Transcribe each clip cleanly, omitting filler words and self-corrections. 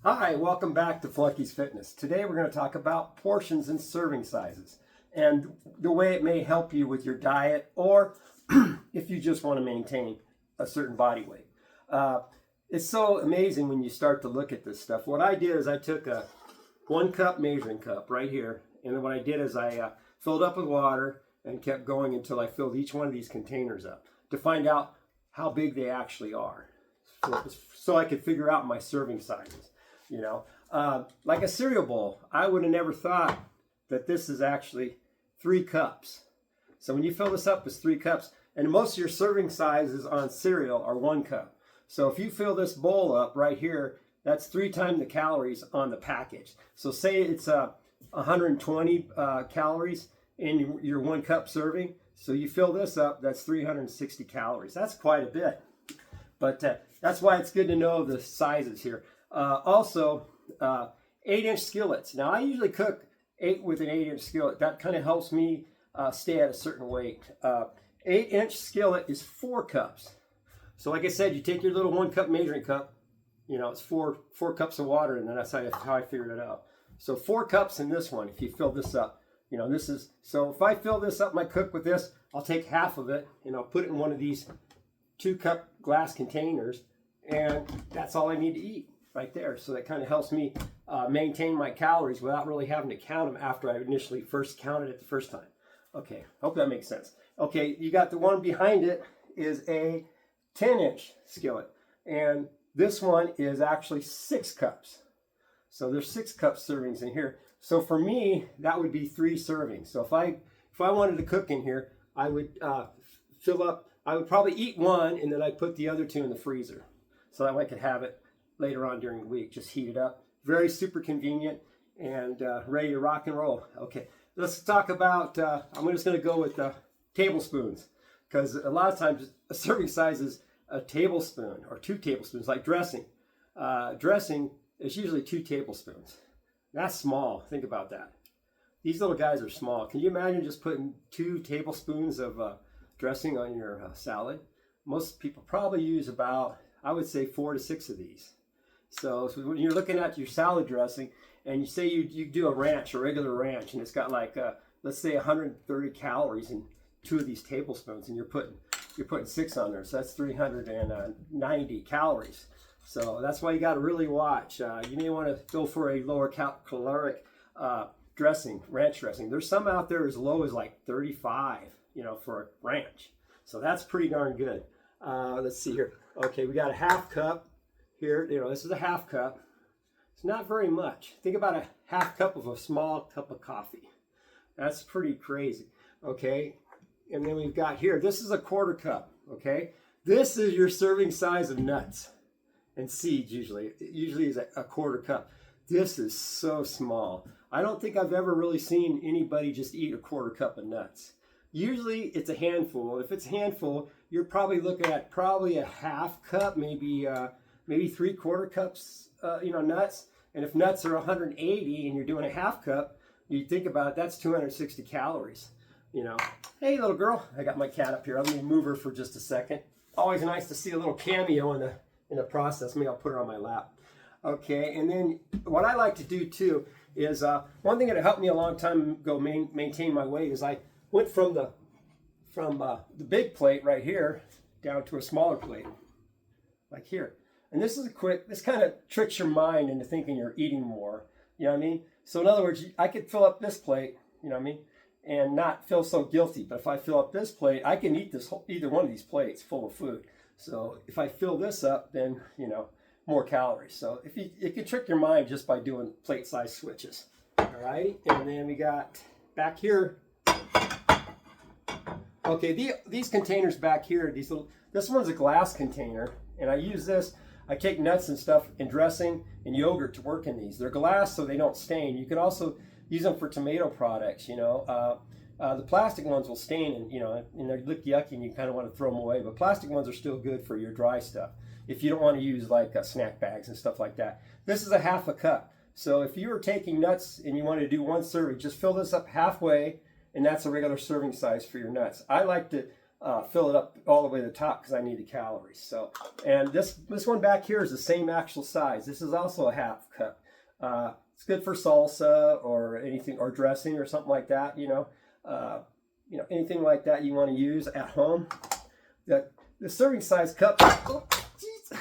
Hi, welcome back to Flunky's Fitness. Today we're going to talk about portions and serving sizes and the way it may help you with your diet or if you just want to maintain a certain body weight. It's so amazing when you start to look at this stuff. What I did is I took a 1 cup measuring cup right here, and then what I did is I filled up with water and kept going until I filled each one of these containers up to find out how big they actually are, so I could figure out my serving sizes. Like a cereal bowl, I would have never thought that this is actually 3 cups. So when you fill this up, it's 3 cups. And most of your serving sizes on cereal are 1 cup. So if you fill this bowl up right here, that's 3 times the calories on the package. So say it's 120 calories in your 1 cup serving. So you fill this up, that's 360 calories. That's quite a bit. But that's why it's good to know the sizes here. Also, 8-inch skillets. Now, I usually cook with an 8-inch skillet. That kind of helps me stay at a certain weight. 8-inch skillet is 4 cups. So like I said, you take your little 1 cup measuring cup, it's four cups of water, and then that's how I figured it out. So 4 cups in this one, if you fill this up. So if I fill this up, my cook with this, I'll take half of it, and I'll put it in one of these 2-cup glass containers, and that's all I need to eat right there. So that kind of helps me maintain my calories without really having to count them after I initially first counted it the first time. Okay, hope that makes sense. Okay, you got the one behind it is a 10-inch skillet, and this one is actually 6 cups. So there's 6 cup servings in here. So for me, that would be 3 servings. So if I wanted to cook in here, I would fill up. I would probably eat one, and then I'd put the other 2 in the freezer, so that way I could have it later on during the week. Just heat it up. Very super convenient and ready to rock and roll. Okay, let's talk about, I'm just going to go with tablespoons, because a lot of times a serving size is a tablespoon or 2 tablespoons, like dressing. Dressing is usually 2 tablespoons. That's small. Think about that. These little guys are small. Can you imagine just putting 2 tablespoons of dressing on your salad? Most people probably use about, I would say, 4 to 6 of these. So when you're looking at your salad dressing, and you say you do a regular ranch, and it's got like, let's say 130 calories in 2 of these tablespoons, and you're putting 6 on there, so that's 390 calories. So that's why you got to really watch. You may want to go for a lower caloric dressing, ranch dressing. There's some out there as low as like 35, for a ranch. So that's pretty darn good. Let's see here. Okay, we got a half cup here. This is a half cup. It's not very much. Think about a half cup of a small cup of coffee. That's pretty crazy. Okay, and then we've got here, this is a 1/4 cup. Okay, this is your serving size of nuts and seeds. Usually is a 1/4 cup. This is so small. I don't think I've ever really seen anybody just eat a 1/4 cup of nuts. Usually it's a handful. If it's a handful, you're probably looking at a half cup, maybe 3/4 cups, nuts. And if nuts are 180 and you're doing a half cup, you think about it, that's 260 calories. Hey, little girl, I got my cat up here. Let me move her for just a second. Always nice to see a little cameo in the process. Maybe I'll put her on my lap. Okay, and then what I like to do too is one thing that helped me a long time ago maintain my weight is I went from the big plate right here down to a smaller plate, like here. And this kind of tricks your mind into thinking you're eating more. You know what I mean? So in other words, I could fill up this plate, and not feel so guilty. But if I fill up this plate, I can eat either one of these plates full of food. So if I fill this up, then, more calories. So it can trick your mind just by doing plate size switches. All right, and then we got back here. Okay, these containers back here, this one's a glass container, and I use this. I take nuts and stuff and dressing and yogurt to work in these. They're glass, so they don't stain. You can also use them for tomato products. The plastic ones will stain, and they look yucky, and you kind of want to throw them away. But plastic ones are still good for your dry stuff if you don't want to use like snack bags and stuff like that. This is a half a cup. So if you were taking nuts and you wanted to do 1 serving, just fill this up halfway, and that's a regular serving size for your nuts. I like to fill it up all the way to the top because I need the calories. So, and this one back here is the same actual size. This is also a half cup. It's good for salsa or anything, or dressing or something like that. Anything like that you want to use at home. The serving size cup. Oh, geez.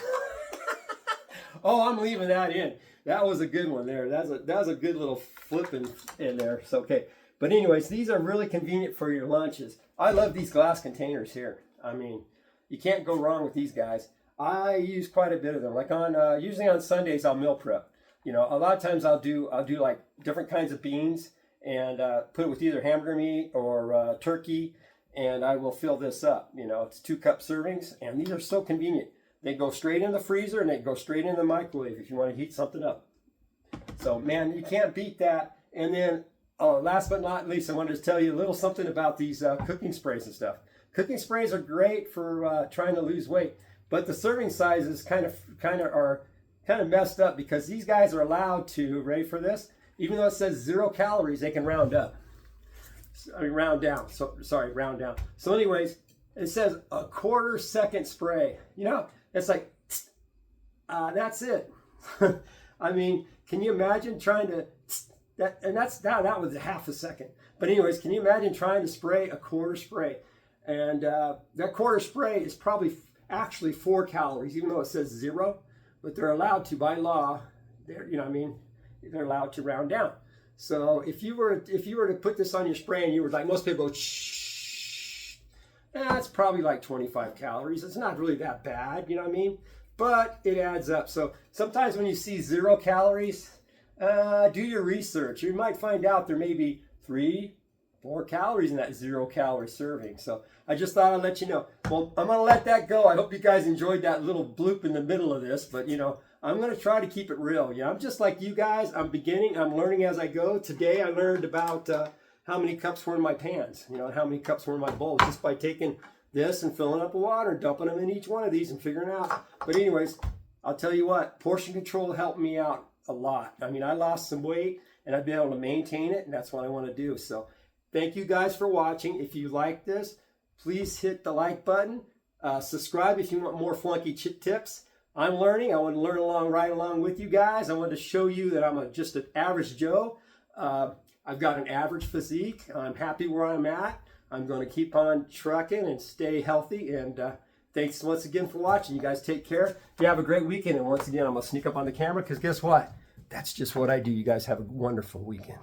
Oh, I'm leaving that in. That was a good one there. That was a good little flipping in there. So okay. But anyways, these are really convenient for your lunches. I love these glass containers here. I mean, you can't go wrong with these guys. I use quite a bit of them. Like usually on Sundays, I'll meal prep. A lot of times I'll do like different kinds of beans and put it with either hamburger meat or turkey, and I will fill this up. It's 2-cup servings, and these are so convenient. They go straight in the freezer and they go straight in the microwave if you want to heat something up. So man, you can't beat that. And then last but not least, I wanted to tell you a little something about these cooking sprays and stuff. Cooking sprays are great for trying to lose weight, but the serving sizes kind of messed up because these guys are allowed to, ready for this, even though it says 0 calories, they can round up. Round down. Round down. So anyways, it says a 1/4 second spray. It's like, that's it. I mean, can you imagine trying to, that was half a second. But anyways, can you imagine trying to spray a 1/4 spray? And that 1/4 spray is probably actually 4 calories, even though it says 0. But they're allowed to, by law, they're allowed to round down. So if you were to put this on your spray and you were like, most people go, shh, that's probably like 25 calories. It's not really that bad, you know what I mean? But it adds up. So sometimes when you see 0 calories, do your research. You might find out there may be 3-4 calories in that 0 calorie serving. So I just thought I'd let you know. Well, I'm going to let that go. I hope you guys enjoyed that little bloop in the middle of this, but I'm going to try to keep it real. I'm just like you guys. I'm learning as I go. Today I learned about how many cups were in my pans, and how many cups were in my bowl, just by taking this and filling up with water, dumping them in each one of these and figuring out. But anyways, I'll tell you what, portion control helped me out a lot. I mean, I lost some weight and I've been able to maintain it, and that's what I want to do. So thank you guys for watching. If you like this, please hit the like button. Subscribe if you want more flunky tips. I'm learning. I want to learn right along with you guys. I want to show you that I'm just an average Joe. I've got an average physique. I'm happy where I'm at. I'm going to keep on trucking and stay healthy. And thanks once again for watching. You guys take care. You have a great weekend. And once again, I'm going to sneak up on the camera because guess what? That's just what I do. You guys have a wonderful weekend.